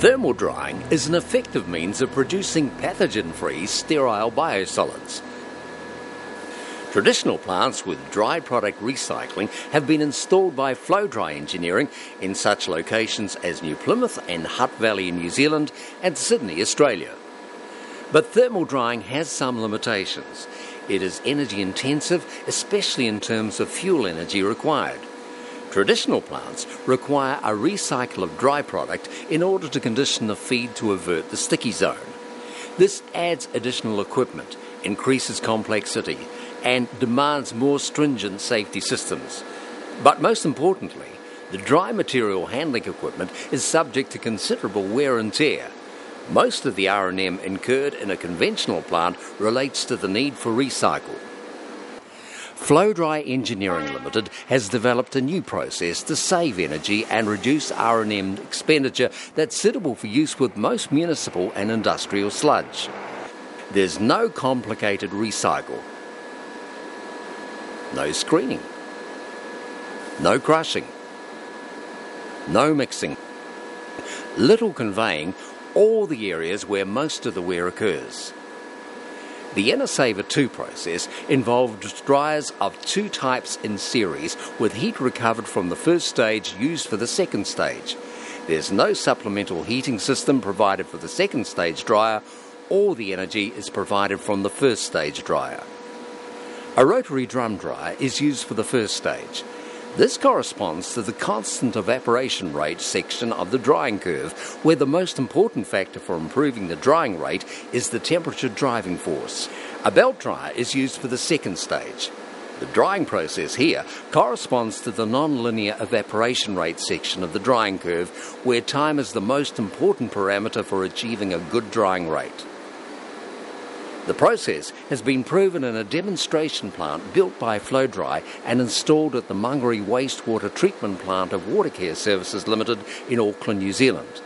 Thermal drying is an effective means of producing pathogen-free sterile biosolids. Traditional plants with dry product recycling have been installed by flow-dry engineering in such locations as New Plymouth and Hutt Valley in New Zealand and Sydney, Australia. But thermal drying has some limitations. It is energy intensive, especially in terms of fuel energy required. Traditional plants require a recycle of dry product in order to condition the feed to avert the sticky zone. This adds additional equipment, increases complexity, and demands more stringent safety systems. But most importantly, the dry material handling equipment is subject to considerable wear and tear. Most of the R&M incurred in a conventional plant relates to the need for recycle. Flow-Dry Engineering Limited has developed a new process to save energy and reduce R&M expenditure that's suitable for use with most municipal and industrial sludge. There's no complicated recycle, no screening, no crushing, no mixing, little conveying all the areas where most of the wear occurs. The enersaver2 process involved dryers of two types in series with heat recovered from the first stage used for the second stage. There's no supplemental heating system provided for the second stage dryer. All the energy is provided from the first stage dryer. A rotary drum dryer is used for the first stage. This corresponds to the constant evaporation rate section of the drying curve, where the most important factor for improving the drying rate is the temperature driving force. A belt dryer is used for the second stage. The drying process here corresponds to the non-linear evaporation rate section of the drying curve, where time is the most important parameter for achieving a good drying rate. The process has been proven in a demonstration plant built by Flow-Dry and installed at the Mungari Wastewater Treatment Plant of Watercare Services Limited in Auckland, New Zealand.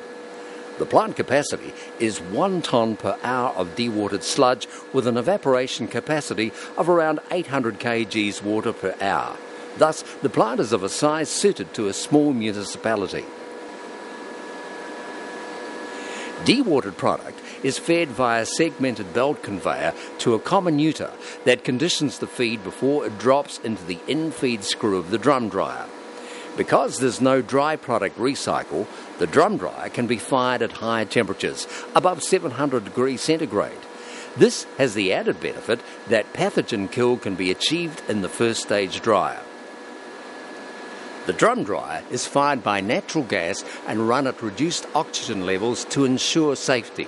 The plant capacity is 1 tonne per hour of dewatered sludge with an evaporation capacity of around 800 kgs water per hour. Thus, the plant is of a size suited to a small municipality. Dewatered product is fed via a segmented belt conveyor to a comminutor that conditions the feed before it drops into the in-feed screw of the drum dryer. Because there's no dry product recycle, the drum dryer can be fired at higher temperatures, above 700 degrees centigrade. This has the added benefit that pathogen kill can be achieved in the first stage dryer. The drum dryer is fired by natural gas and run at reduced oxygen levels to ensure safety.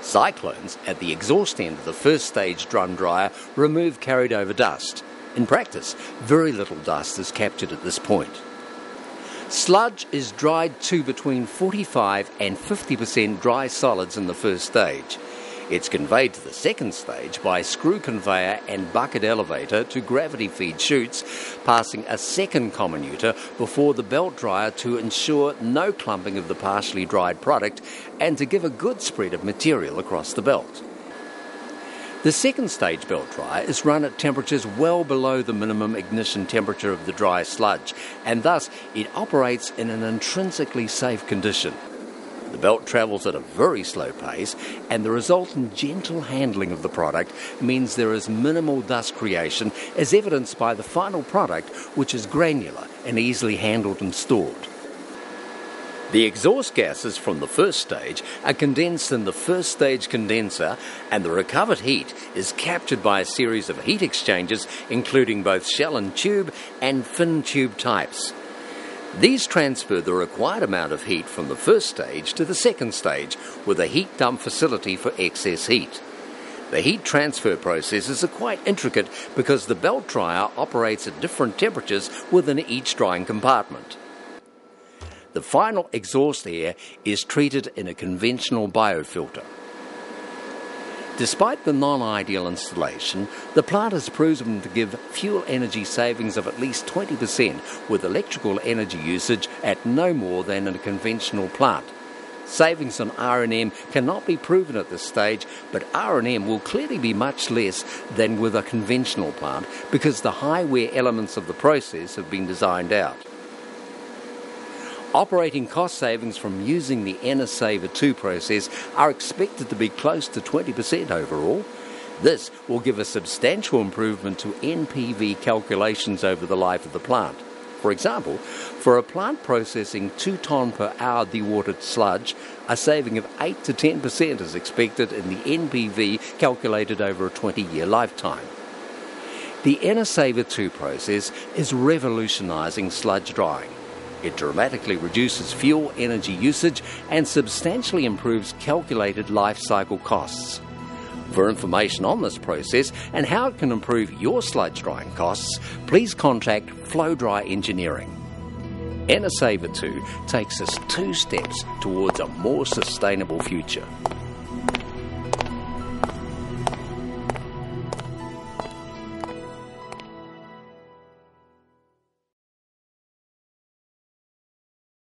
Cyclones at the exhaust end of the first stage drum dryer remove carried over dust. In practice, very little dust is captured at this point. Sludge is dried to between 45 and 50% dry solids in the first stage. It's conveyed to the second stage by screw conveyor and bucket elevator to gravity feed chutes, passing a second comminutor before the belt dryer to ensure no clumping of the partially dried product and to give a good spread of material across the belt. The second stage belt dryer is run at temperatures well below the minimum ignition temperature of the dry sludge, and thus it operates in an intrinsically safe condition. The belt travels at a very slow pace, and the resultant gentle handling of the product means there is minimal dust creation, as evidenced by the final product, which is granular and easily handled and stored. The exhaust gases from the first stage are condensed in the first stage condenser, and the recovered heat is captured by a series of heat exchangers, including both shell and tube and fin tube types. These transfer the required amount of heat from the first stage to the second stage with a heat dump facility for excess heat. The heat transfer processes are quite intricate because the belt dryer operates at different temperatures within each drying compartment. The final exhaust air is treated in a conventional biofilter. Despite the non-ideal installation, the plant has proven to give fuel energy savings of at least 20% with electrical energy usage at no more than in a conventional plant. Savings on R&M cannot be proven at this stage, but R&M will clearly be much less than with a conventional plant because the high wear elements of the process have been designed out. Operating cost savings from using the enersaver2 process are expected to be close to 20% overall. This will give a substantial improvement to NPV calculations over the life of the plant. For example, for a plant processing 2 tonne per hour dewatered sludge, a saving of 8 to 10% is expected in the NPV calculated over a 20-year lifetime. The enersaver2 process is revolutionising sludge drying. It dramatically reduces fuel energy usage and substantially improves calculated life cycle costs. For information on this process and how it can improve your sludge drying costs, please contact Flow Dry Engineering. enersaver2 takes us 2 steps towards a more sustainable future.